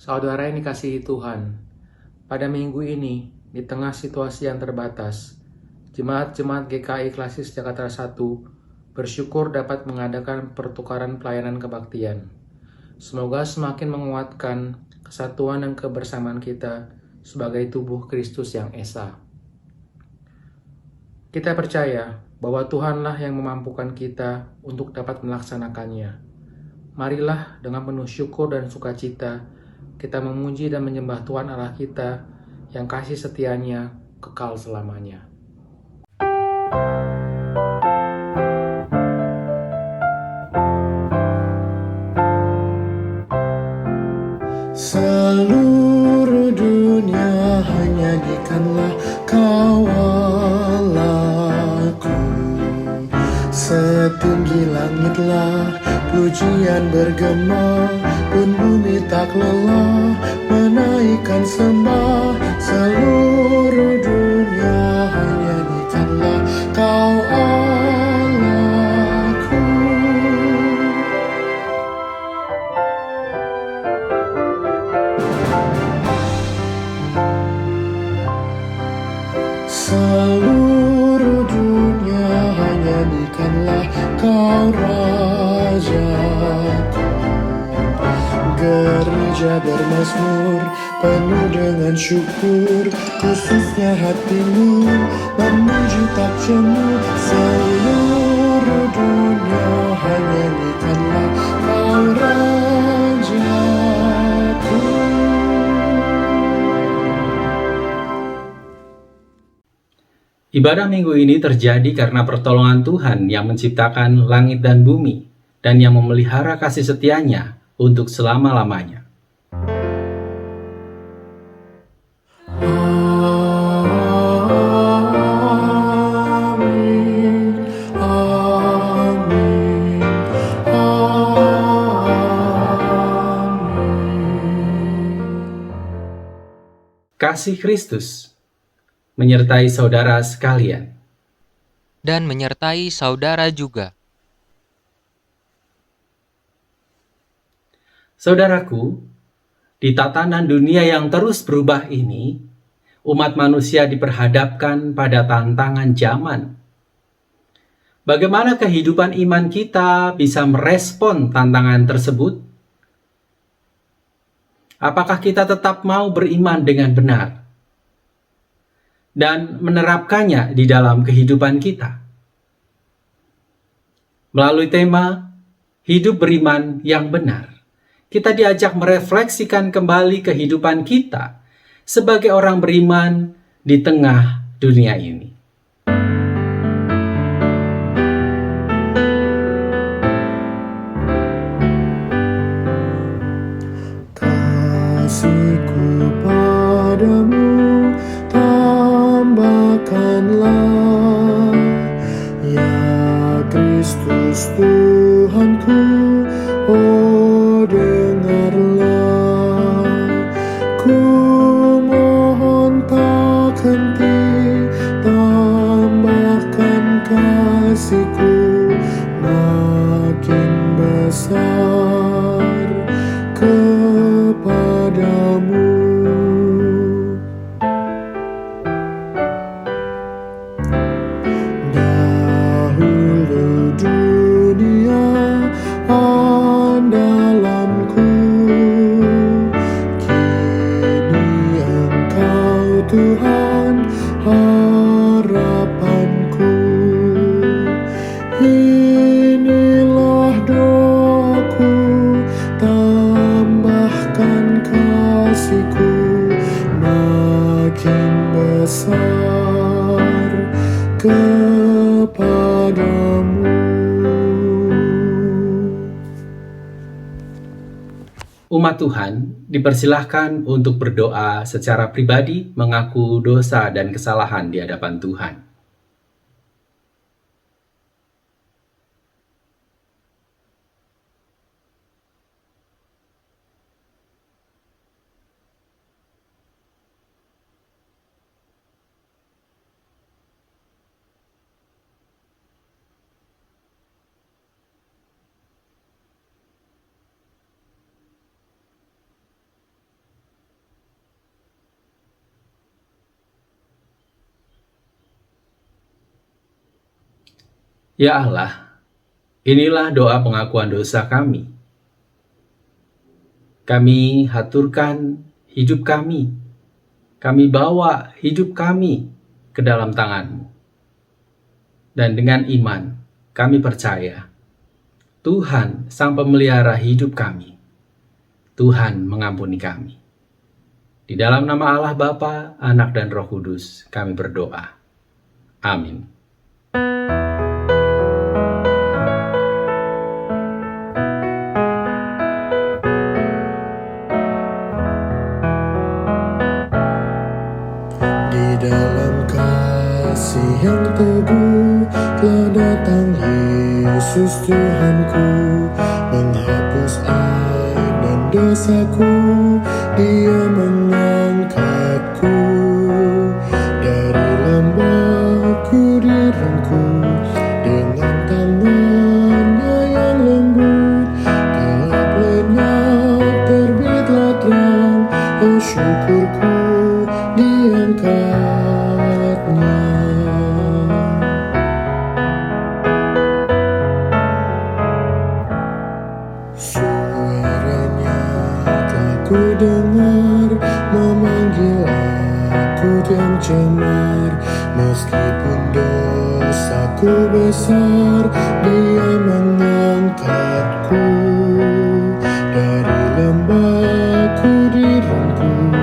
Saudara yang dikasihi Tuhan, pada minggu ini, di tengah situasi yang terbatas, Jemaat-Jemaat GKI Klasis Jakarta 1 bersyukur dapat mengadakan pertukaran pelayanan kebaktian. Semoga semakin menguatkan kesatuan dan kebersamaan kita sebagai tubuh Kristus yang esa. Kita percaya bahwa Tuhanlah yang memampukan kita untuk dapat melaksanakannya. Marilah dengan penuh syukur dan sukacita, kita memuji dan menyembah Tuhan Allah kita yang kasih setianya kekal selamanya. Seluruh dunia nyanyikanlah Kau Allahku. Setinggi langitlah pujian bergema, pun bumi tak lelah menaikkan sembah. Seluruh dunia nyanyikanlah Kau Allahku. Seluruh dunia nyanyikanlah Kau Rajaku. Gereja bermazmur penuh dengan syukur, khususnya hatimu memuji tak jemu. Seluruh dunia nyanyikanlah Kau Rajaku. Ibadah minggu ini terjadi karena pertolongan Tuhan yang menciptakan langit dan bumi dan yang memelihara kasih setianya untuk selama-lamanya. Amin, amin, amin. Kasih Kristus menyertai saudara sekalian. Dan menyertai saudara juga. Saudaraku, di tatanan dunia yang terus berubah ini, umat manusia diperhadapkan pada tantangan zaman. Bagaimana kehidupan iman kita bisa merespon tantangan tersebut? Apakah kita tetap mau beriman dengan benar dan menerapkannya di dalam kehidupan kita? Melalui tema Hidup Beriman yang Benar, kita diajak merefleksikan kembali kehidupan kita sebagai orang beriman di tengah dunia ini. Kasihku padamu tambahkanlah, ya Kristus Tuhanku, oh dengarlah. Ku mohon tak henti, tambahkan kasihku makin besar kepadamu. Dahulu dunia andalanku, kini Engkau Tuhan harapanku. Inilah doaku, tambahkan kasihku makin besar kepadamu. Umat Tuhan dipersilahkan untuk berdoa secara pribadi, mengaku dosa dan kesalahan di hadapan Tuhan. Ya Allah, inilah doa pengakuan dosa kami. Kami haturkan hidup kami bawa hidup kami ke dalam tangan-Mu. Dan dengan iman, kami percaya, Tuhan Sang Pemelihara hidup kami. Tuhan mengampuni kami. Di dalam nama Allah Bapa, Anak dan Roh Kudus, kami berdoa. Amin. Di dalam kasih yang teguh telah datang Yesus Tuhanku, menghapus aib dan dosaku. Dia mengangkatku dari lembahku, dirangkul dengan tangannya yang lembut. Gelap lenyap, terbitlah terang, oh syukurku diangkatnya. Suaranya telah ku dengar, memanggil aku yang cemar. Meskipun dosaku besar, Dia mengangkatku dari lembahku, dirangkul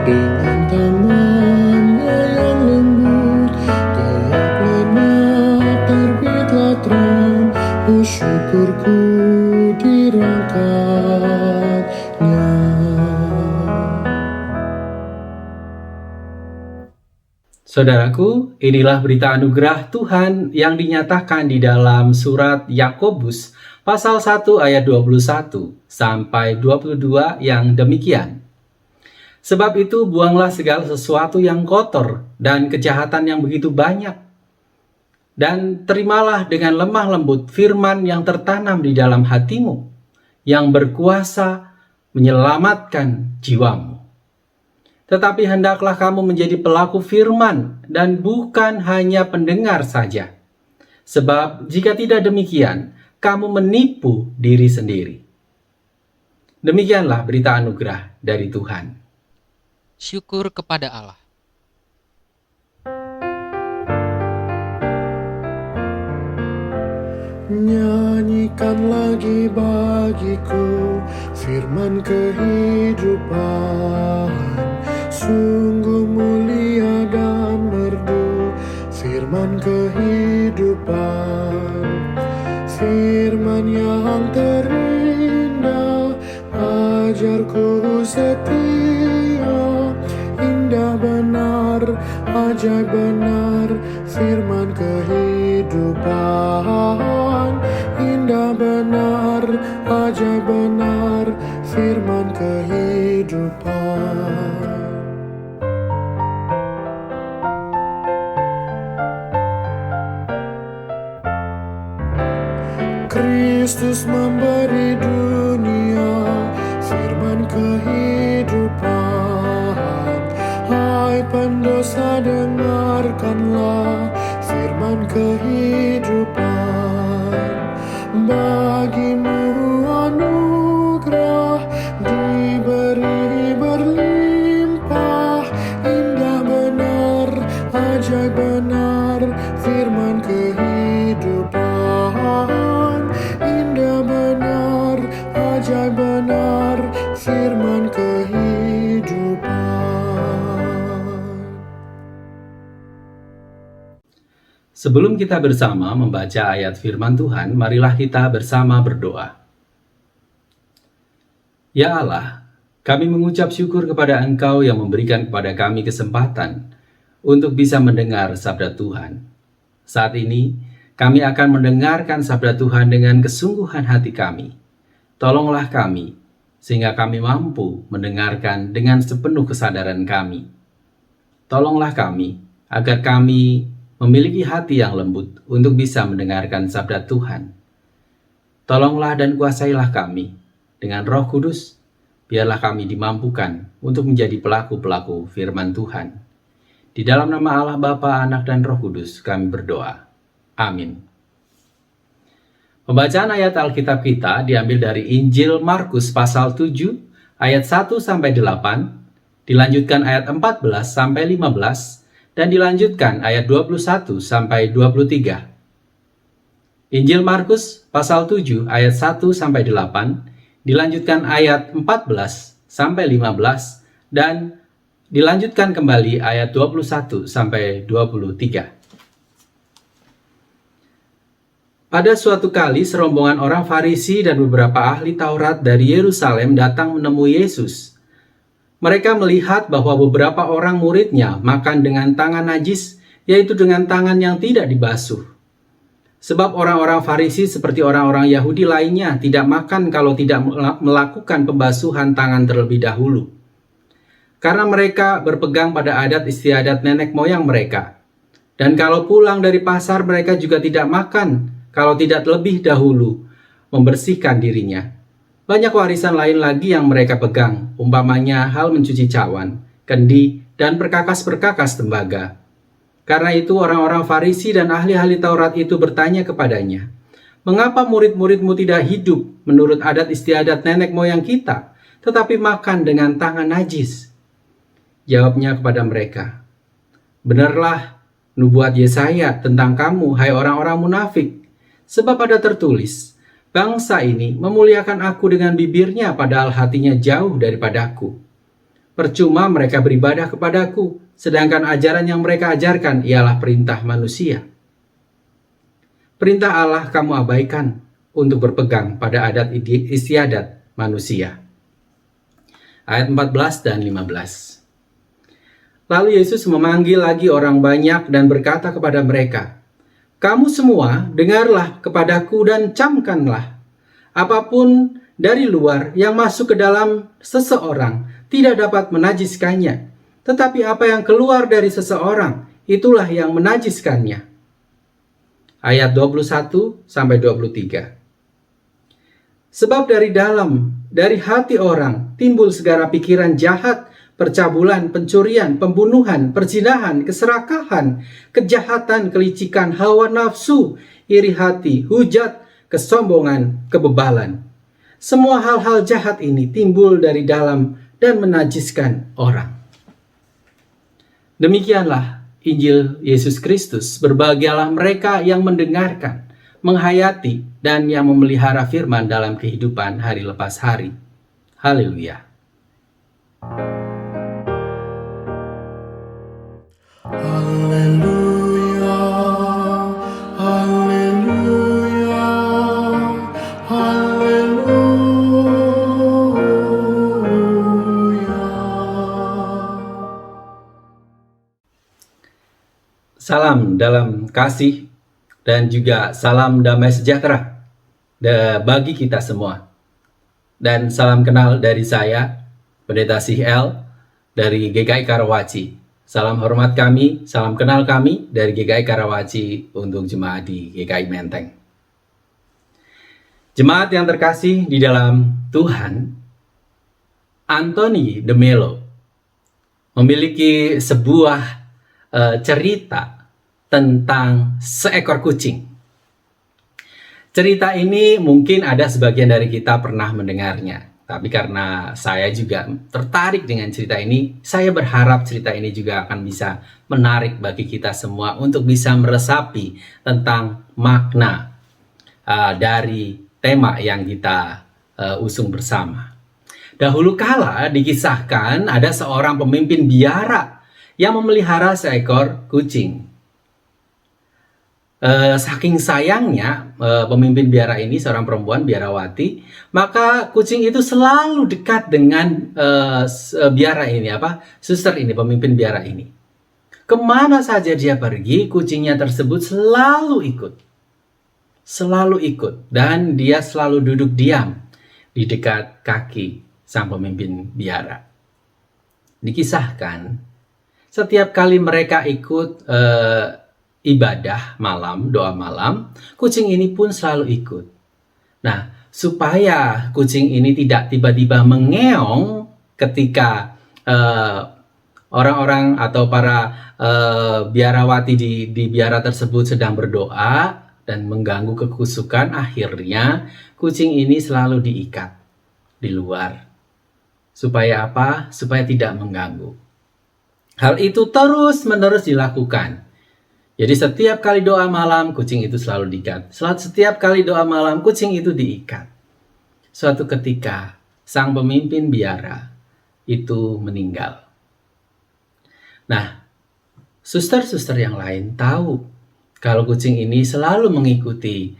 dengan tangannya yang lembut. Gelap lenyap, terbitlah terang, oh syukurku dirangkatnya. Saudaraku, inilah berita anugerah Tuhan yang dinyatakan di dalam surat Yakobus pasal 1 ayat 21 sampai 22 yang demikian. Sebab itu buanglah segala sesuatu yang kotor dan kejahatan yang begitu banyak, dan terimalah dengan lemah lembut firman yang tertanam di dalam hatimu, yang berkuasa menyelamatkan jiwamu. Tetapi hendaklah kamu menjadi pelaku firman dan bukan hanya pendengar saja. Sebab jika tidak demikian, kamu menipu diri sendiri. Demikianlah berita anugerah dari Tuhan. Syukur kepada Allah. Nyanyikan lagi bagiku firman kehidupan. Sungguh mulia dan merdu firman kehidupan. Firman yang terindah, ajarku setia. Indah benar, ajaib benar firman kehidupan. Indah benar, ajaib benar firman kehidupan. Kristus memberi dunia firman kehidupan. Hai pendosa, dengarkanlah firman kehidupan. Bagimu anugerah diberi berlimpah. Indah benar, ajaib benar firman kehidupan. Indah benar, ajaib benar firman kehidupan. Sebelum kita bersama membaca ayat firman Tuhan, marilah kita bersama berdoa. Ya Allah, kami mengucap syukur kepada Engkau yang memberikan kepada kami kesempatan untuk bisa mendengar sabda Tuhan. Saat ini, kami akan mendengarkan sabda Tuhan dengan kesungguhan hati kami. Tolonglah kami, sehingga kami mampu mendengarkan dengan sepenuh kesadaran kami. Tolonglah kami, agar kami memiliki hati yang lembut untuk bisa mendengarkan sabda Tuhan. Tolonglah dan kuasailah kami dengan Roh Kudus, biarlah kami dimampukan untuk menjadi pelaku-pelaku firman Tuhan. Di dalam nama Allah Bapa, Anak dan Roh Kudus kami berdoa. Amin. Pembacaan ayat Alkitab kita diambil dari Injil Markus pasal 7 ayat 1 sampai 8, dilanjutkan ayat 14 sampai 15, dan dilanjutkan ayat 21 sampai 23. Injil Markus pasal 7 ayat 1 sampai 8, dilanjutkan ayat 14 sampai 15, dan dilanjutkan kembali ayat 21 sampai 23. Pada suatu kali serombongan orang Farisi dan beberapa ahli Taurat dari Yerusalem datang menemui Yesus. Mereka melihat bahwa beberapa orang muridnya makan dengan tangan najis, yaitu dengan tangan yang tidak dibasuh. Sebab orang-orang Farisi seperti orang-orang Yahudi lainnya tidak makan kalau tidak melakukan pembasuhan tangan terlebih dahulu. Karena mereka berpegang pada adat istiadat nenek moyang mereka. Dan kalau pulang dari pasar mereka juga tidak makan kalau tidak lebih dahulu membersihkan dirinya. Banyak warisan lain lagi yang mereka pegang, umpamanya hal mencuci cawan, kendi, dan perkakas-perkakas tembaga. Karena itu orang-orang Farisi dan ahli-ahli Taurat itu bertanya kepadanya, "Mengapa murid-muridmu tidak hidup menurut adat istiadat nenek moyang kita, tetapi makan dengan tangan najis?" Jawabnya kepada mereka, "Benarlah nubuat Yesaya tentang kamu, hai orang-orang munafik. Sebab ada tertulis, bangsa ini memuliakan aku dengan bibirnya padahal hatinya jauh daripadaku. Percuma mereka beribadah kepadaku, sedangkan ajaran yang mereka ajarkan ialah perintah manusia. Perintah Allah kamu abaikan untuk berpegang pada adat istiadat manusia." Ayat 14 dan 15. Lalu Yesus memanggil lagi orang banyak dan berkata kepada mereka, "Kamu semua dengarlah kepadaku dan camkanlah. Apapun dari luar yang masuk ke dalam seseorang tidak dapat menajiskannya. Tetapi apa yang keluar dari seseorang, itulah yang menajiskannya." Ayat 21 sampai 23. Sebab dari hati orang timbul segala pikiran jahat, percabulan, pencurian, pembunuhan, perzinahan, keserakahan, kejahatan, kelicikan, hawa nafsu, iri hati, hujat, kesombongan, kebebalan. Semua hal-hal jahat ini timbul dari dalam dan menajiskan orang. Demikianlah Injil Yesus Kristus. Berbahagialah mereka yang mendengarkan, menghayati, dan yang memelihara firman dalam kehidupan hari lepas hari. Haleluya. Haleluya, haleluya, haleluya. Salam dalam kasih dan juga salam damai sejahtera bagi kita semua. Dan salam kenal dari saya, Pendeta Sihl dari GKI Karawaci. Salam hormat kami, salam kenal kami dari GKI Karawaci untuk jemaat di GKI Menteng. Jemaat yang terkasih di dalam Tuhan, Anthony de Mello memiliki sebuah cerita tentang seekor kucing. Cerita ini mungkin ada sebagian dari kita pernah mendengarnya. Tapi karena saya juga tertarik dengan cerita ini, saya berharap cerita ini juga akan bisa menarik bagi kita semua untuk bisa meresapi tentang makna dari tema yang kita usung bersama. Dahulu kala dikisahkan ada seorang pemimpin biara yang memelihara seekor kucing. Saking sayangnya pemimpin biara ini, seorang perempuan biarawati, maka kucing itu selalu dekat dengan biara ini, suster ini, pemimpin biara ini. Kemana saja dia pergi, kucingnya tersebut selalu ikut, dan dia selalu duduk diam di dekat kaki sang pemimpin biara. Dikisahkan setiap kali mereka ikut ibadah malam, doa malam, kucing ini pun selalu ikut. Nah, supaya kucing ini tidak tiba-tiba mengeong ketika orang-orang atau para biarawati di biara tersebut sedang berdoa, dan mengganggu kekusukan, akhirnya kucing ini selalu diikat di luar. Supaya apa? Supaya tidak mengganggu. Hal itu terus-menerus dilakukan. Jadi setiap kali doa malam, kucing itu selalu diikat. Setiap kali doa malam, kucing itu diikat. Suatu ketika, sang pemimpin biara itu meninggal. Nah, suster-suster yang lain tahu kalau kucing ini selalu mengikuti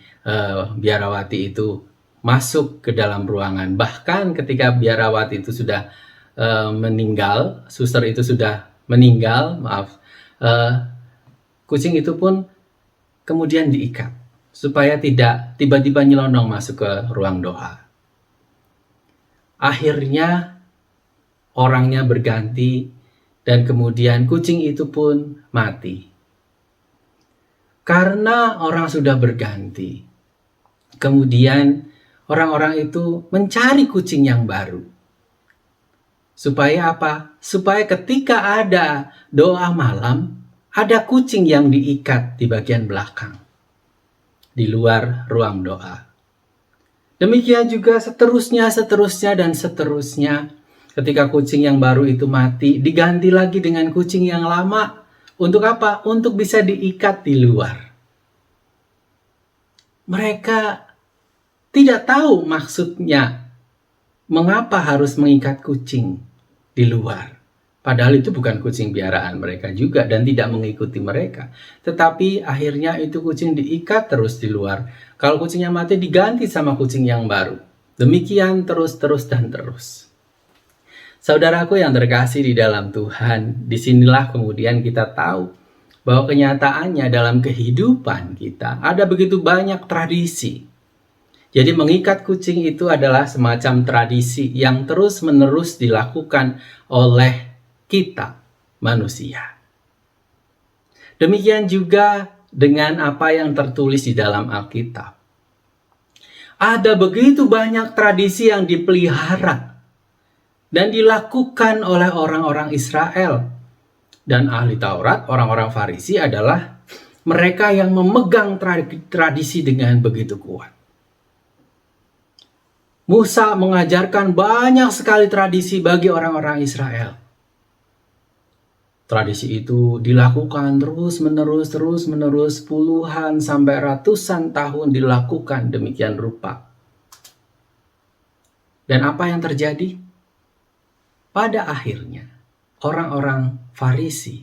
biarawati itu masuk ke dalam ruangan. Bahkan ketika biarawati itu sudah meninggal, suster itu sudah meninggal, kucing itu pun kemudian diikat supaya tidak tiba-tiba nyelonong masuk ke ruang doa. Akhirnya orangnya berganti dan kemudian kucing itu pun mati. Karena orang sudah berganti, kemudian orang-orang itu mencari kucing yang baru. Supaya apa? Supaya ketika ada doa malam, ada kucing yang diikat di bagian belakang, di luar ruang doa. Demikian juga seterusnya. Ketika kucing yang baru itu mati, diganti lagi dengan kucing yang lama. Untuk apa? Untuk bisa diikat di luar. Mereka tidak tahu maksudnya mengapa harus mengikat kucing di luar. Padahal itu bukan kucing piaraan mereka juga dan tidak mengikuti mereka. Tetapi akhirnya itu kucing diikat terus di luar. Kalau kucingnya mati diganti sama kucing yang baru. Demikian terus. Saudaraku yang terkasih di dalam Tuhan, disinilah kemudian kita tahu bahwa kenyataannya dalam kehidupan kita ada begitu banyak tradisi. Jadi mengikat kucing itu adalah semacam tradisi yang terus-menerus dilakukan oleh kita manusia. Demikian juga dengan apa yang tertulis di dalam Alkitab. Ada begitu banyak tradisi yang dipelihara dan dilakukan oleh orang-orang Israel. Dan ahli Taurat, orang-orang Farisi adalah mereka yang memegang tradisi dengan begitu kuat. Musa mengajarkan banyak sekali tradisi bagi orang-orang Israel. Tradisi itu dilakukan terus-menerus puluhan sampai ratusan tahun dilakukan demikian rupa. Dan apa yang terjadi? Pada akhirnya, orang-orang Farisi,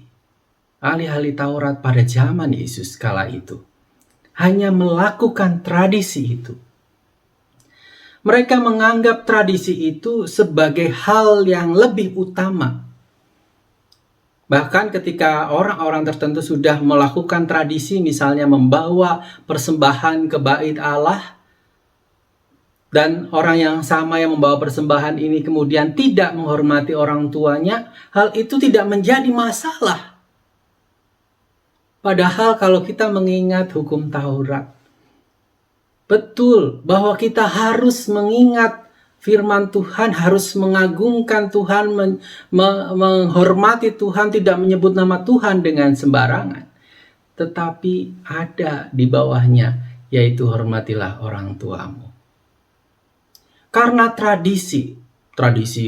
ahli-ahli Taurat pada zaman Yesus kala itu, hanya melakukan tradisi itu. Mereka menganggap tradisi itu sebagai hal yang lebih utama. Bahkan ketika orang-orang tertentu sudah melakukan tradisi, misalnya membawa persembahan ke bait Allah, dan orang yang sama yang membawa persembahan ini kemudian tidak menghormati orang tuanya, hal itu tidak menjadi masalah. Padahal kalau kita mengingat hukum Taurat, betul bahwa kita harus mengingat firman Tuhan, harus mengagungkan Tuhan, menghormati Tuhan, tidak menyebut nama Tuhan dengan sembarangan. Tetapi ada di bawahnya, yaitu hormatilah orang tuamu. Karena tradisi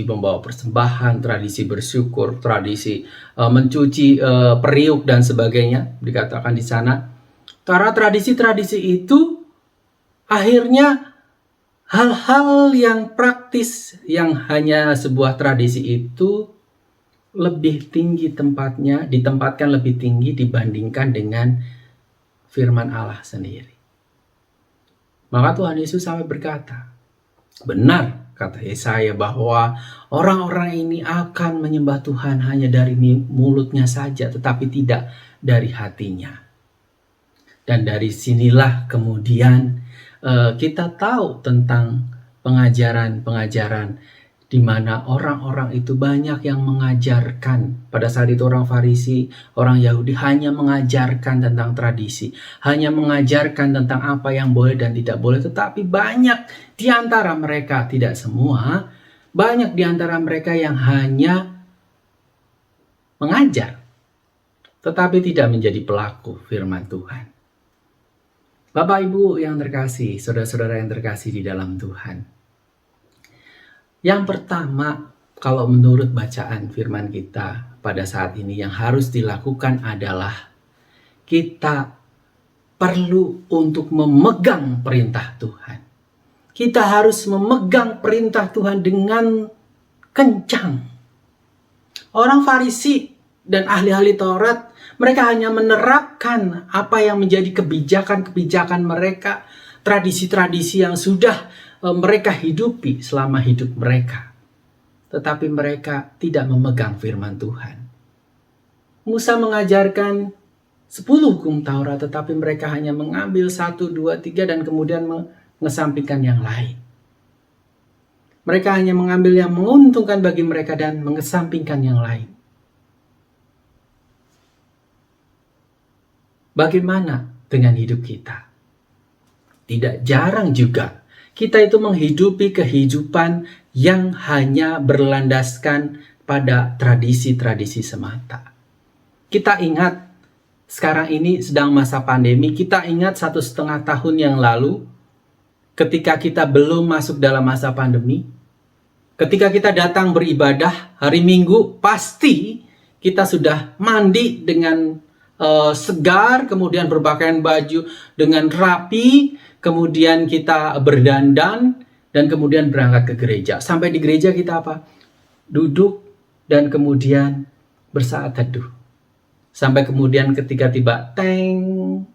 membawa persembahan, tradisi bersyukur, tradisi mencuci periuk dan sebagainya, dikatakan di sana. Karena tradisi-tradisi itu akhirnya hal-hal yang praktis yang hanya sebuah tradisi itu lebih tinggi tempatnya, ditempatkan lebih tinggi dibandingkan dengan firman Allah sendiri. Maka Tuhan Yesus sampai berkata, benar kata Yesaya bahwa orang-orang ini akan menyembah Tuhan hanya dari mulutnya saja, tetapi tidak dari hatinya. Dan dari sinilah kemudian kita tahu tentang pengajaran-pengajaran di mana orang-orang itu banyak yang mengajarkan. Pada saat itu orang Farisi, orang Yahudi hanya mengajarkan tentang tradisi, hanya mengajarkan tentang apa yang boleh dan tidak boleh. Tetapi banyak di antara mereka, tidak semua, banyak di antara mereka yang hanya mengajar, tetapi tidak menjadi pelaku firman Tuhan. Bapak Ibu yang terkasih, saudara-saudara yang terkasih di dalam Tuhan. Yang pertama, kalau menurut bacaan firman kita pada saat ini yang harus dilakukan adalah kita perlu untuk memegang perintah Tuhan. Kita harus memegang perintah Tuhan dengan kencang. Orang Farisi dan ahli-ahli Taurat, mereka hanya menerapkan apa yang menjadi kebijakan-kebijakan mereka, tradisi-tradisi yang sudah mereka hidupi selama hidup mereka. Tetapi mereka tidak memegang firman Tuhan. Musa mengajarkan 10 hukum Taurat, tetapi mereka hanya mengambil 1, 2, 3 dan kemudian mengesampingkan yang lain. Mereka hanya mengambil yang menguntungkan bagi mereka dan mengesampingkan yang lain. Bagaimana dengan hidup kita? Tidak jarang juga kita itu menghidupi kehidupan yang hanya berlandaskan pada tradisi-tradisi semata. Kita ingat sekarang ini sedang masa pandemi, kita ingat 1,5 tahun yang lalu ketika kita belum masuk dalam masa pandemi, ketika kita datang beribadah hari Minggu, pasti kita sudah mandi dengan segar, kemudian berpakaian baju dengan rapi, kemudian kita berdandan, dan kemudian berangkat ke gereja. Sampai di gereja kita apa? Duduk dan kemudian bersaat teduh. Sampai kemudian ketika tiba teng,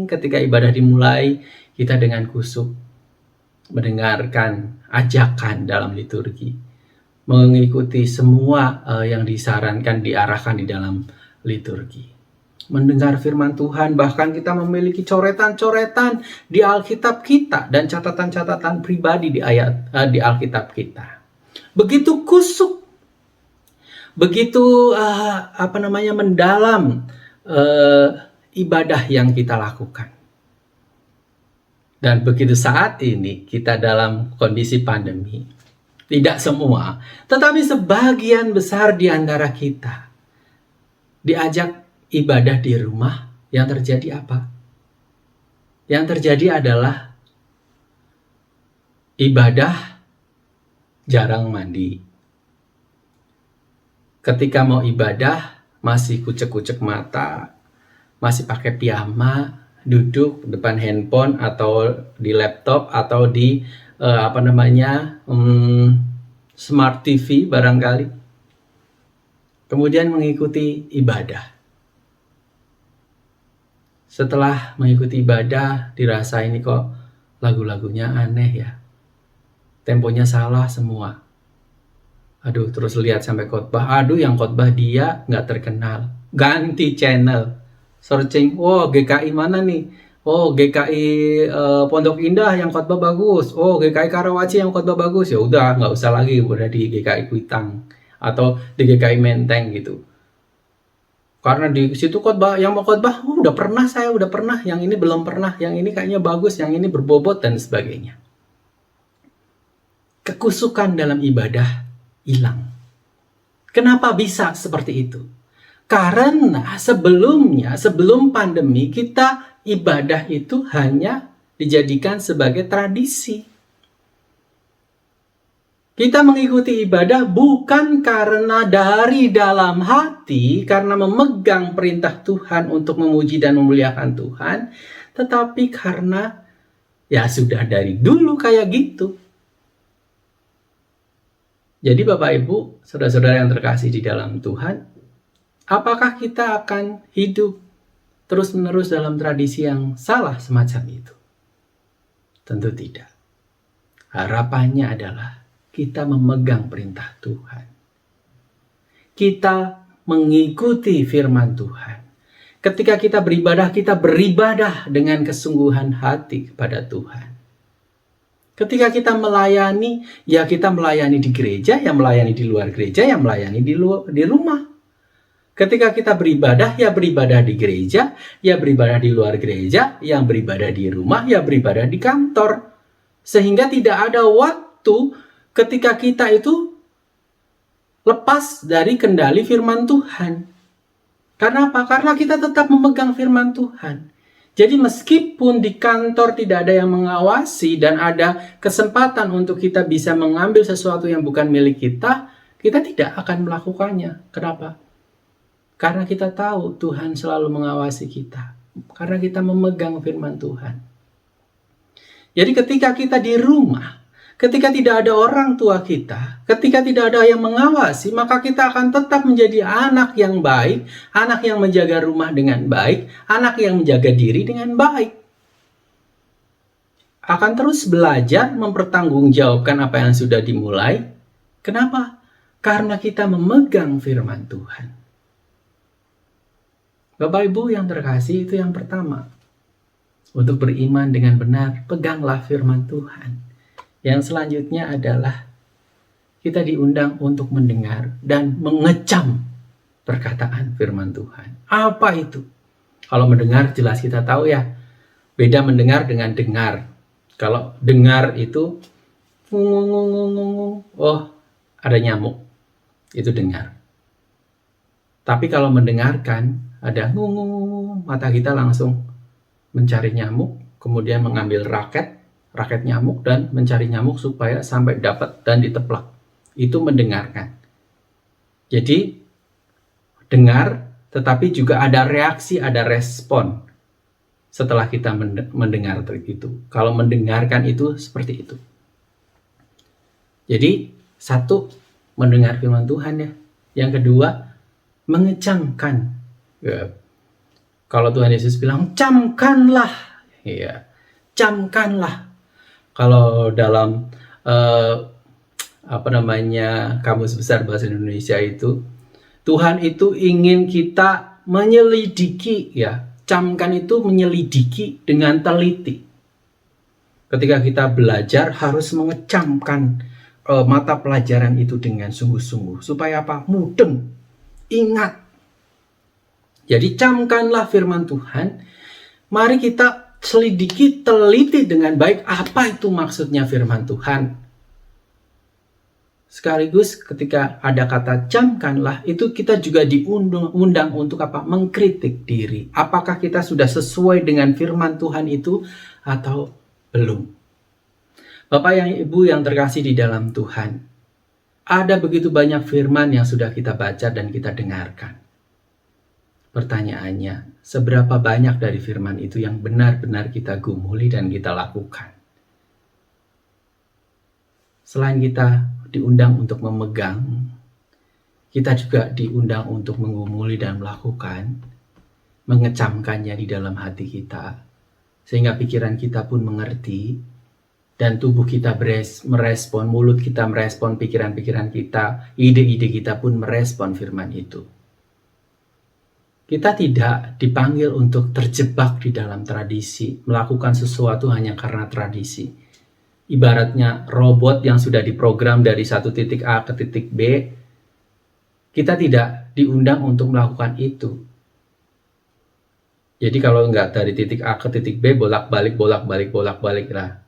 ketika ibadah dimulai, kita dengan kusuk mendengarkan ajakan dalam liturgi, mengikuti semua yang disarankan, diarahkan di dalam liturgi. Mendengar firman Tuhan, bahkan kita memiliki coretan-coretan di Alkitab kita dan catatan-catatan pribadi di Alkitab kita. Begitu kusuk, begitu mendalam ibadah yang kita lakukan. Dan begitu saat ini kita dalam kondisi pandemi, tidak semua, tetapi sebagian besar di antara kita diajak ibadah di rumah. Yang terjadi apa? Yang terjadi adalah ibadah jarang mandi. Ketika mau ibadah masih kucek-kucek mata, masih pakai piyama, duduk depan handphone atau di laptop atau di smart TV barangkali. Kemudian mengikuti ibadah. Setelah mengikuti ibadah, dirasa ini kok lagu-lagunya aneh ya. Temponya salah semua. Aduh, terus lihat sampai khotbah. Aduh, yang khotbah dia nggak terkenal. Ganti channel. Searching, GKI mana nih? GKI Pondok Indah yang khotbah bagus. GKI Karawaci yang khotbah bagus. Ya udah, nggak usah lagi udah di GKI Kuitang atau di GKI Menteng gitu. Karena di situ khotbah, yang mau khotbah, udah pernah, yang ini belum pernah, yang ini kayaknya bagus, yang ini berbobot dan sebagainya. Kekusukan dalam ibadah hilang. Kenapa bisa seperti itu? Karena sebelum pandemi, kita ibadah itu hanya dijadikan sebagai tradisi. Kita mengikuti ibadah bukan karena dari dalam hati, karena memegang perintah Tuhan untuk memuji dan memuliakan Tuhan, tetapi karena ya sudah dari dulu kayak gitu. Jadi Bapak Ibu, saudara-saudara yang terkasih di dalam Tuhan, apakah kita akan hidup terus-menerus dalam tradisi yang salah semacam itu? Tentu tidak. Harapannya adalah kita memegang perintah Tuhan. Kita mengikuti firman Tuhan. Ketika kita beribadah dengan kesungguhan hati kepada Tuhan. Ketika kita melayani, ya kita melayani di gereja, yang melayani di luar gereja, yang melayani di rumah. Ketika kita beribadah, ya beribadah di gereja, ya beribadah di luar gereja, yang beribadah di rumah, ya beribadah di kantor. Sehingga tidak ada waktu ketika kita itu lepas dari kendali firman Tuhan. Karena apa? Karena kita tetap memegang firman Tuhan. Jadi meskipun di kantor tidak ada yang mengawasi dan ada kesempatan untuk kita bisa mengambil sesuatu yang bukan milik kita, kita tidak akan melakukannya. Kenapa? Karena kita tahu Tuhan selalu mengawasi kita. Karena kita memegang firman Tuhan. Jadi ketika kita di rumah, ketika tidak ada orang tua kita, ketika tidak ada yang mengawasi, maka kita akan tetap menjadi anak yang baik, anak yang menjaga rumah dengan baik, anak yang menjaga diri dengan baik. Akan terus belajar mempertanggungjawabkan apa yang sudah dimulai. Kenapa? Karena kita memegang firman Tuhan. Bapak Ibu yang terkasih, itu yang pertama. Untuk beriman dengan benar, peganglah firman Tuhan. Yang selanjutnya adalah kita diundang untuk mendengar dan mengecam perkataan firman Tuhan. Apa itu? Kalau mendengar jelas kita tahu ya. Beda mendengar dengan dengar. Kalau dengar itu oh, ada nyamuk. Itu dengar. Tapi kalau mendengarkan ada mata kita langsung mencari nyamuk, kemudian mengambil raket nyamuk dan mencari nyamuk supaya sampai dapat dan diteplak. Itu mendengarkan. Jadi dengar, tetapi juga ada reaksi, ada respon setelah kita mendengar itu. Kalau mendengarkan itu seperti itu. Jadi satu, mendengar firman Tuhan ya. Yang kedua, mengecamkan. Ya. Kalau Tuhan Yesus bilang, camkanlah. Ya, camkanlah. Kalau dalam Kamus Besar Bahasa Indonesia itu, Tuhan itu ingin kita menyelidiki, ya. Camkan itu menyelidiki dengan teliti. Ketika kita belajar harus mengecamkan mata pelajaran itu dengan sungguh-sungguh. Supaya apa? Mudeng. Ingat. Jadi camkanlah firman Tuhan. Mari kita selidiki, teliti dengan baik apa itu maksudnya firman Tuhan. Sekaligus ketika ada kata camkanlah, itu kita juga diundang untuk apa? Mengkritik diri. Apakah kita sudah sesuai dengan firman Tuhan itu atau belum? Bapak yang Ibu yang terkasih di dalam Tuhan, ada begitu banyak firman yang sudah kita baca dan kita dengarkan. Pertanyaannya, seberapa banyak dari firman itu yang benar-benar kita gumuli dan kita lakukan? Selain kita diundang untuk memegang, kita juga diundang untuk mengumuli dan melakukan, mengecamkannya di dalam hati kita, sehingga pikiran kita pun mengerti, dan tubuh kita merespon, mulut kita merespon pikiran-pikiran kita, ide-ide kita pun merespon firman itu. Kita tidak dipanggil untuk terjebak di dalam tradisi, melakukan sesuatu hanya karena tradisi. Ibaratnya robot yang sudah diprogram dari satu titik A ke titik B, kita tidak diundang untuk melakukan itu. Jadi kalau nggak dari titik A ke titik B, bolak-balik lah.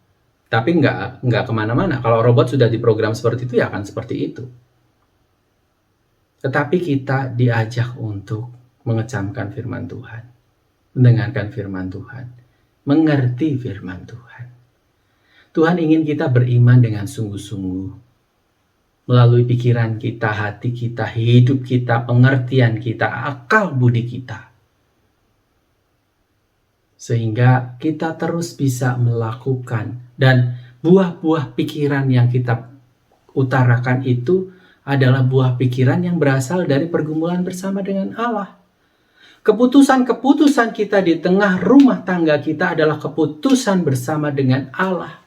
Tapi nggak kemana-mana. Kalau robot sudah diprogram seperti itu, ya akan seperti itu. Tetapi kita diajak untuk mengecamkan firman Tuhan, mendengarkan firman Tuhan, mengerti firman Tuhan. Tuhan ingin kita beriman dengan sungguh-sungguh, melalui pikiran kita, hati kita, hidup kita, pengertian kita, akal budi kita. Sehingga kita terus bisa melakukan, dan buah-buah pikiran yang kita utarakan itu adalah buah pikiran yang berasal dari pergumulan bersama dengan Allah. Keputusan-keputusan kita di tengah rumah tangga kita adalah keputusan bersama dengan Allah.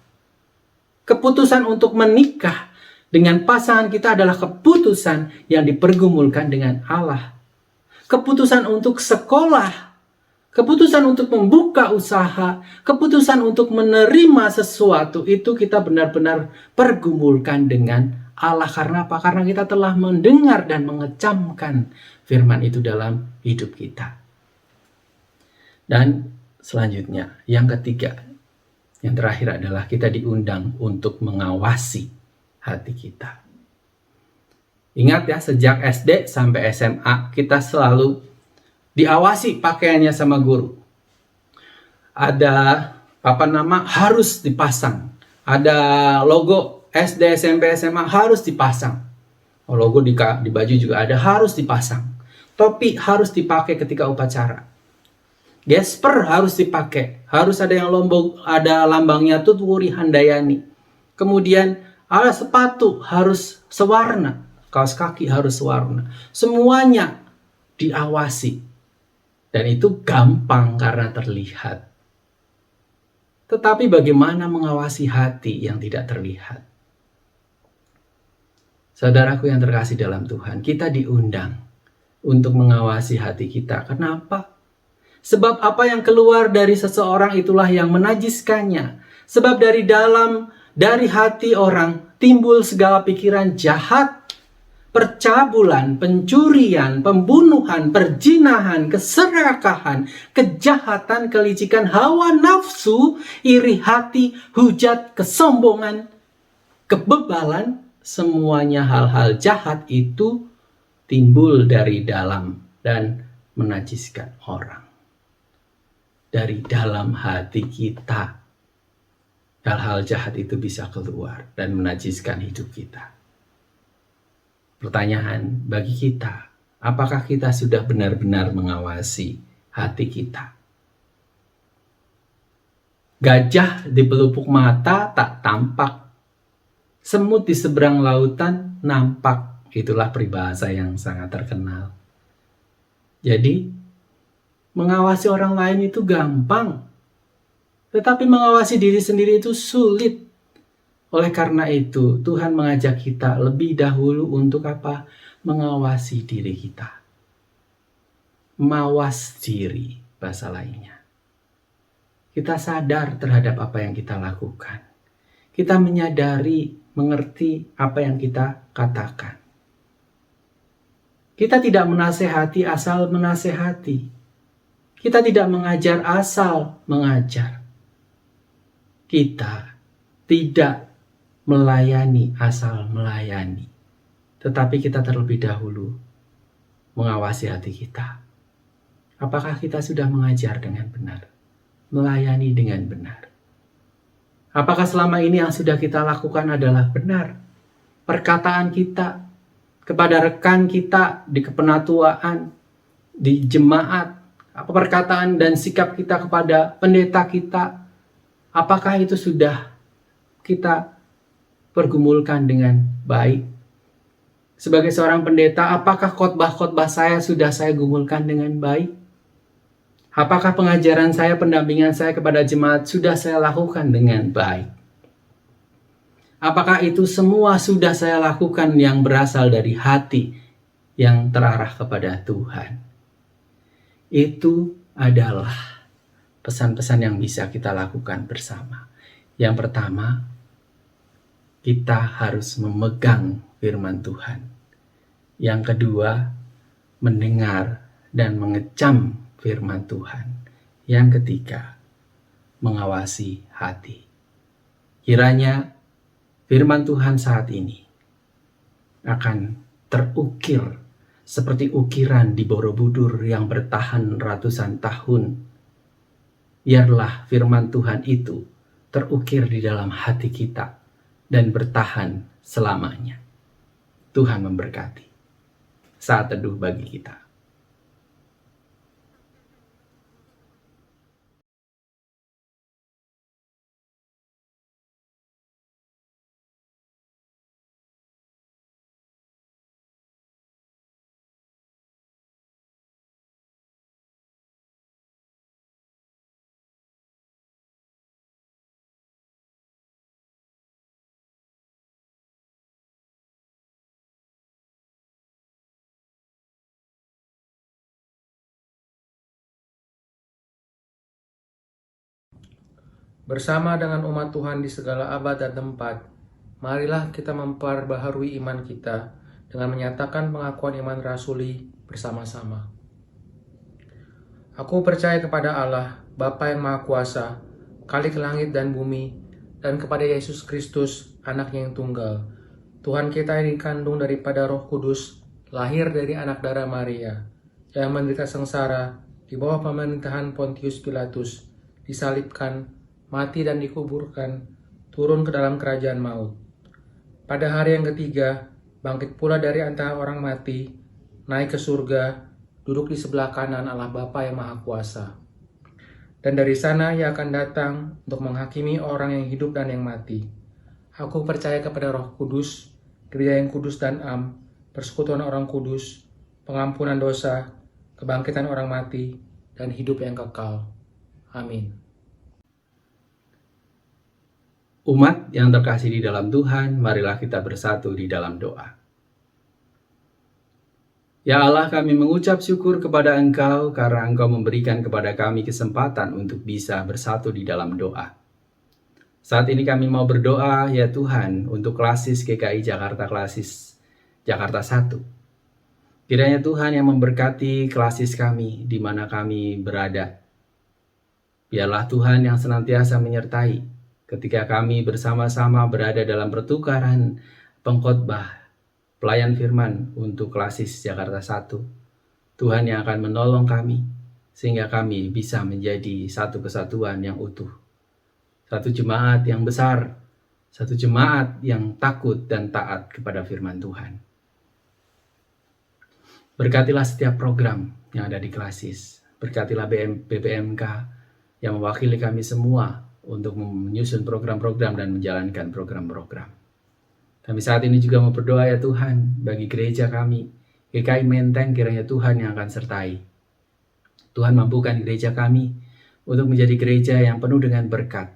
Keputusan untuk menikah dengan pasangan kita adalah keputusan yang dipergumulkan dengan Allah. Keputusan untuk sekolah, keputusan untuk membuka usaha, keputusan untuk menerima sesuatu, itu kita benar-benar pergumulkan dengan Allah. Karena apa? Karena kita telah mendengar dan mengecamkan firman itu dalam hidup kita. Dan selanjutnya, yang ketiga, yang terakhir adalah kita diundang untuk mengawasi hati kita. Ingat ya, sejak SD sampai SMA kita selalu diawasi pakaiannya sama guru. ada harus dipasang. Ada logo SD, SMP, SMA harus dipasang. Logo di baju juga ada, harus dipasang. Topi harus dipakai ketika upacara. Gesper harus dipakai. Harus ada yang ada lambangnya Tutwuri Handayani. Kemudian sepatu harus sewarna. Kaos kaki harus sewarna. Semuanya diawasi. Dan itu gampang karena terlihat. Tetapi bagaimana mengawasi hati yang tidak terlihat? Saudaraku yang terkasih dalam Tuhan, kita diundang untuk mengawasi hati kita. Kenapa? Sebab apa yang keluar dari seseorang itulah yang menajiskannya. Sebab dari hati orang timbul segala pikiran jahat, percabulan, pencurian, pembunuhan, perzinahan, keserakahan, kejahatan, kelicikan, hawa nafsu, iri hati, hujat, kesombongan, kebebalan. Semuanya hal-hal jahat itu timbul dari dalam dan menajiskan orang. Dari dalam hati kita, hal-hal jahat itu bisa keluar dan menajiskan hidup kita. Pertanyaan bagi kita, apakah kita sudah benar-benar mengawasi hati kita? Gajah di pelupuk mata tak tampak. Semut di seberang lautan nampak. Itulah peribahasa yang sangat terkenal. Jadi, mengawasi orang lain itu gampang. Tetapi mengawasi diri sendiri itu sulit. Oleh karena itu, Tuhan mengajak kita lebih dahulu untuk apa? Mengawasi diri kita. Mawas diri, bahasa lainnya. Kita sadar terhadap apa yang kita lakukan. Kita menyadari, mengerti apa yang kita katakan. Kita tidak menasehati asal menasehati. Kita tidak mengajar asal mengajar. Kita tidak melayani asal melayani. Tetapi kita terlebih dahulu mengawasi hati kita. Apakah kita sudah mengajar dengan benar? Melayani dengan benar? Apakah selama ini yang sudah kita lakukan adalah benar? Perkataan kita kepada rekan kita di kepenatuaan, di jemaat, apa perkataan dan sikap kita kepada pendeta kita, apakah itu sudah kita pergumulkan dengan baik? Sebagai seorang pendeta, apakah khotbah-khotbah saya sudah saya gumulkan dengan baik? Apakah pengajaran saya, pendampingan saya kepada jemaat sudah saya lakukan dengan baik? Apakah itu semua sudah saya lakukan yang berasal dari hati yang terarah kepada Tuhan? Itu adalah pesan-pesan yang bisa kita lakukan bersama. Yang pertama, kita harus memegang firman Tuhan. Yang kedua, mendengar dan mengecam firman Tuhan. Yang ketiga, mengawasi hati. Kiranya firman Tuhan saat ini akan terukir seperti ukiran di Borobudur yang bertahan ratusan tahun. Biarlah firman Tuhan itu terukir di dalam hati kita dan bertahan selamanya. Tuhan memberkati. Saat teduh bagi kita. Bersama dengan umat Tuhan di segala abad dan tempat, marilah kita memperbaharui iman kita dengan menyatakan pengakuan iman rasuli bersama-sama. Aku percaya kepada Allah, Bapa yang Maha Kuasa, Khalik langit dan bumi, dan kepada Yesus Kristus, Anaknya yang tunggal, Tuhan kita yang dikandung daripada Roh Kudus, lahir dari anak darah Maria, yang menderita sengsara di bawah pemerintahan Pontius Pilatus, disalibkan, mati dan dikuburkan, turun ke dalam kerajaan maut. Pada hari yang ketiga, bangkit pula dari antara orang mati, naik ke surga, duduk di sebelah kanan Allah Bapa yang Maha Kuasa. Dan dari sana ia akan datang untuk menghakimi orang yang hidup dan yang mati. Aku percaya kepada Roh Kudus, gereja yang kudus dan am, persekutuan orang kudus, pengampunan dosa, kebangkitan orang mati, dan hidup yang kekal. Amin. Umat yang terkasih di dalam Tuhan, marilah kita bersatu di dalam doa. Ya Allah, kami mengucap syukur kepada Engkau karena Engkau memberikan kepada kami kesempatan untuk bisa bersatu di dalam doa. Saat ini kami mau berdoa, ya Tuhan, untuk Klasis GKI Jakarta Klasis Jakarta 1. Kiranya Tuhan yang memberkati klasis kami di mana kami berada. Biarlah Tuhan yang senantiasa menyertai ketika kami bersama-sama berada dalam pertukaran pengkhotbah pelayan firman untuk Klasis Jakarta 1. Tuhan yang akan menolong kami sehingga kami bisa menjadi satu kesatuan yang utuh. Satu jemaat yang besar, satu jemaat yang takut dan taat kepada firman Tuhan. Berkatilah setiap program yang ada di Klasis. Berkatilah BPMK yang mewakili kami semua untuk menyusun program-program dan menjalankan program-program. Kami saat ini juga mau berdoa ya Tuhan bagi gereja kami, GKI Menteng, kiranya Tuhan yang akan sertai. Tuhan mampukan gereja kami untuk menjadi gereja yang penuh dengan berkat.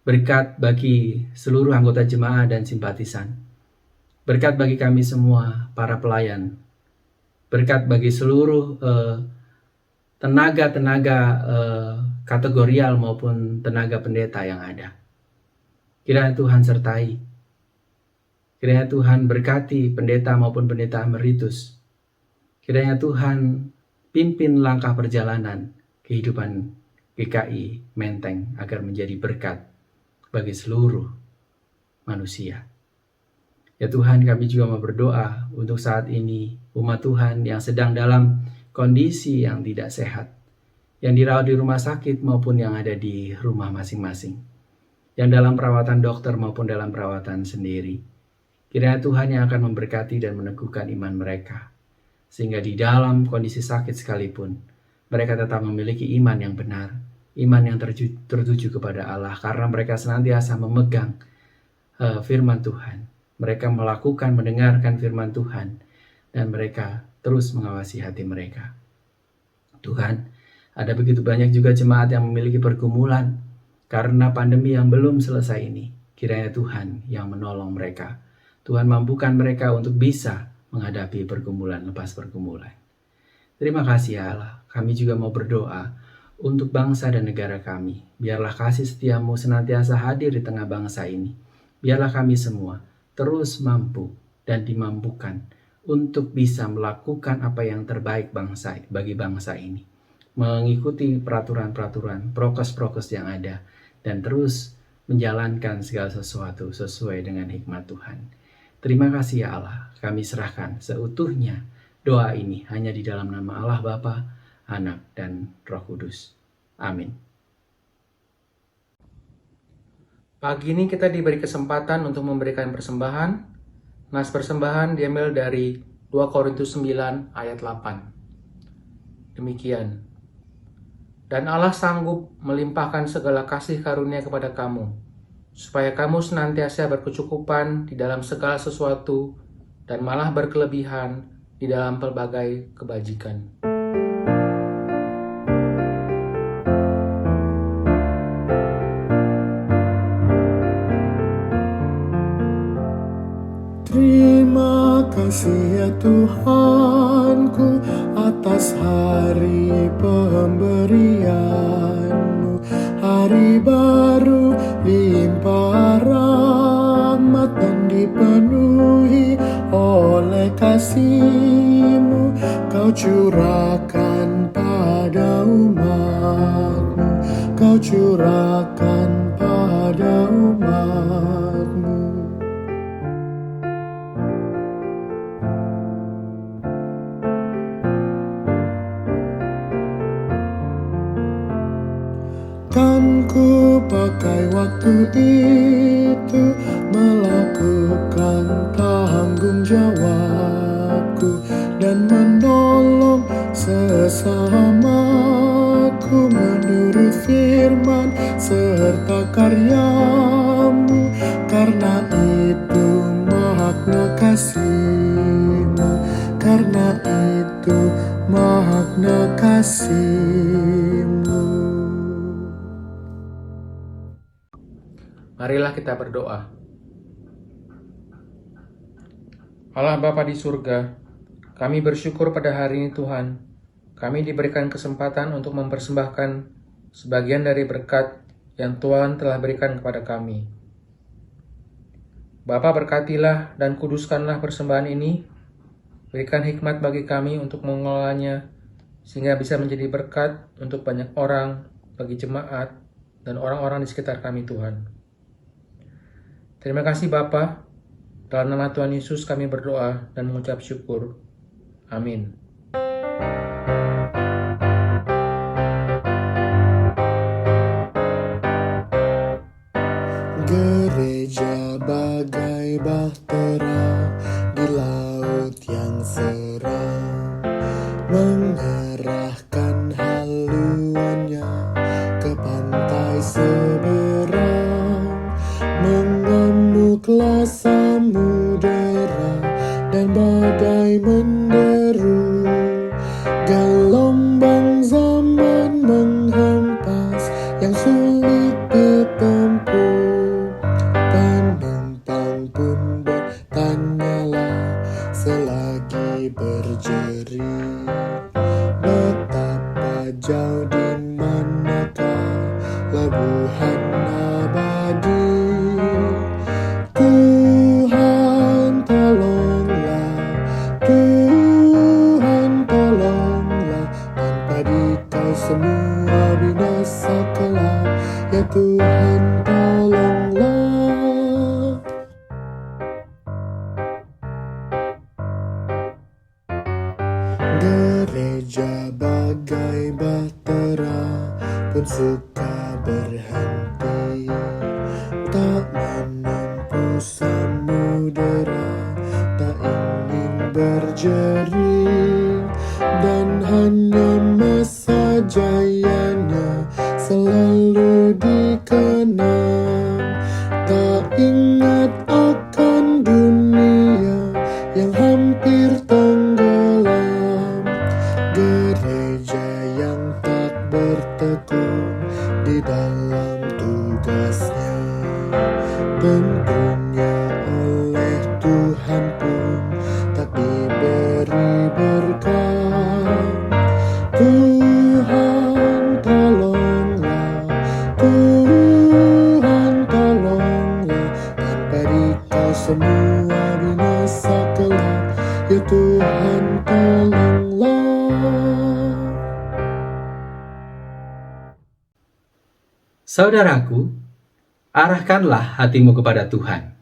Berkat bagi seluruh anggota jemaah dan simpatisan. Berkat bagi kami semua, para pelayan. Berkat bagi seluruh tenaga-tenaga kategorial maupun tenaga pendeta yang ada. Kiranya Tuhan sertai. Kiranya Tuhan berkati pendeta maupun pendeta emeritus. Kiranya Tuhan pimpin langkah perjalanan kehidupan GKI Menteng agar menjadi berkat bagi seluruh manusia. Ya Tuhan, kami juga mau berdoa untuk saat ini umat Tuhan yang sedang dalam kondisi yang tidak sehat, yang dirawat di rumah sakit maupun yang ada di rumah masing-masing, yang dalam perawatan dokter maupun dalam perawatan sendiri. Kiranya Tuhan yang akan memberkati dan meneguhkan iman mereka, sehingga di dalam kondisi sakit sekalipun, mereka tetap memiliki iman yang benar, iman yang tertuju kepada Allah, karena mereka senantiasa memegang firman Tuhan. Mereka melakukan, mendengarkan firman Tuhan, dan mereka terus mengawasi hati mereka. Tuhan, ada begitu banyak juga jemaat yang memiliki pergumulan karena pandemi yang belum selesai ini. Kiranya Tuhan yang menolong mereka. Tuhan mampukan mereka untuk bisa menghadapi pergumulan lepas pergumulan. Terima kasih ya Allah. Kami juga mau berdoa untuk bangsa dan negara kami. Biarlah kasih setiamu senantiasa hadir di tengah bangsa ini. Biarlah kami semua terus mampu dan dimampukan untuk bisa melakukan apa yang terbaik bagi bangsa ini. Mengikuti peraturan-peraturan, prokes-prokes yang ada, dan terus menjalankan segala sesuatu sesuai dengan hikmat Tuhan. Terima kasih ya Allah, kami serahkan seutuhnya doa ini hanya di dalam nama Allah Bapa, Anak, dan Roh Kudus. Amin. Pagi ini kita diberi kesempatan untuk memberikan persembahan. Nas persembahan diambil dari 2 Korintus 9 ayat 8. Demikian. Dan Allah sanggup melimpahkan segala kasih karunia kepada kamu, supaya kamu senantiasa berkecukupan di dalam segala sesuatu dan malah berkelebihan di dalam pelbagai kebajikan. Terima kasih ya Tuhanku atas hari pemberian-Mu, hari baru limpah rahmat dan dipenuhi oleh kasih-Mu. Kau curahkan pada umat-Mu, Kau curahkan pada umat-Mu. Kan ku pakai waktu itu melakukan tanggung jawabku dan menolong sesamaku menurut firman serta karyamu. Karena itu makna kasihmu, karena itu makna kasihmu. Marilah kita berdoa. Allah Bapa di surga, kami bersyukur pada hari ini Tuhan, kami diberikan kesempatan untuk mempersembahkan sebagian dari berkat yang Tuhan telah berikan kepada kami. Bapa, berkatilah dan kuduskanlah persembahan ini, berikan hikmat bagi kami untuk mengelolanya, sehingga bisa menjadi berkat untuk banyak orang, bagi jemaat, dan orang-orang di sekitar kami Tuhan. Terima kasih Bapa, dalam nama Tuhan Yesus kami berdoa dan mengucap syukur. Amin. Gereja bagai bahtera di laut yang seram, mengarahkan haluannya ke pantai seberang. Mengamuklah samudera dan badai menderu, gelombang zaman menghempas yang sulit ditempuh. Penumpang pun bertanyalah selagi berjerit, betapa jauh di manakah lebuhan abadi. Tuhan tolonglah, Tuhan tolonglah, tanpa Dikau semua binasa kelak. Ya Tuhan tolonglah. Gereja bagai bahtera pun suka berhenti, tak menempuh samudera, tak ingin berjerit, dan hanya masa jayanya selalu dikenang. Tak ingat akan dunia yang hampir tenggelam. Gereja yang tak bertekun di dalam tugasnya, tentunya oleh Tuhan pun tak diberi berkat. Tuhan tolonglah, Tuhan tolonglah, tanpa Dikau semua binasa kelak. Ya Tuhan tolonglah. Saudaraku, arahkanlah hatimu kepada Tuhan.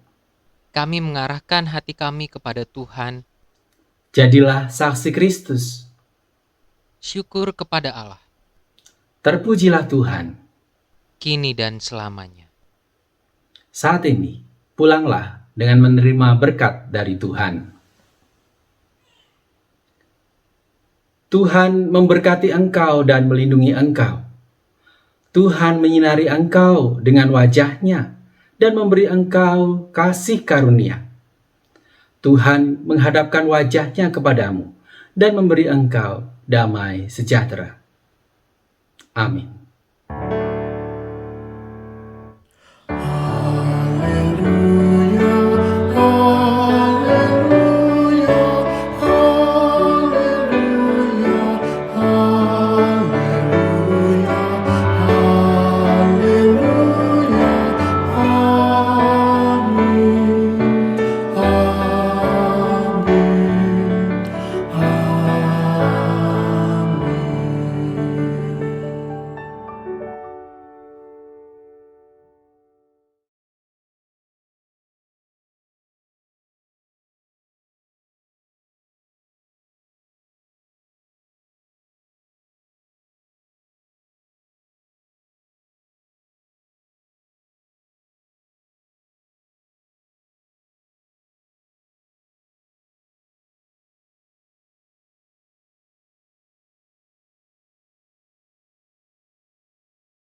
Kami mengarahkan hati kami kepada Tuhan, Jadilah saksi Kristus. syukur kepada Allah, Terpujilah Tuhan. kini dan selamanya. Saat ini, pulanglah dengan menerima berkat dari Tuhan. Tuhan memberkati engkau dan melindungi engkau. Tuhan menyinari engkau dengan wajah-Nya dan memberi engkau kasih karunia. Tuhan menghadapkan wajah-Nya kepadamu dan memberi engkau damai sejahtera. Amin.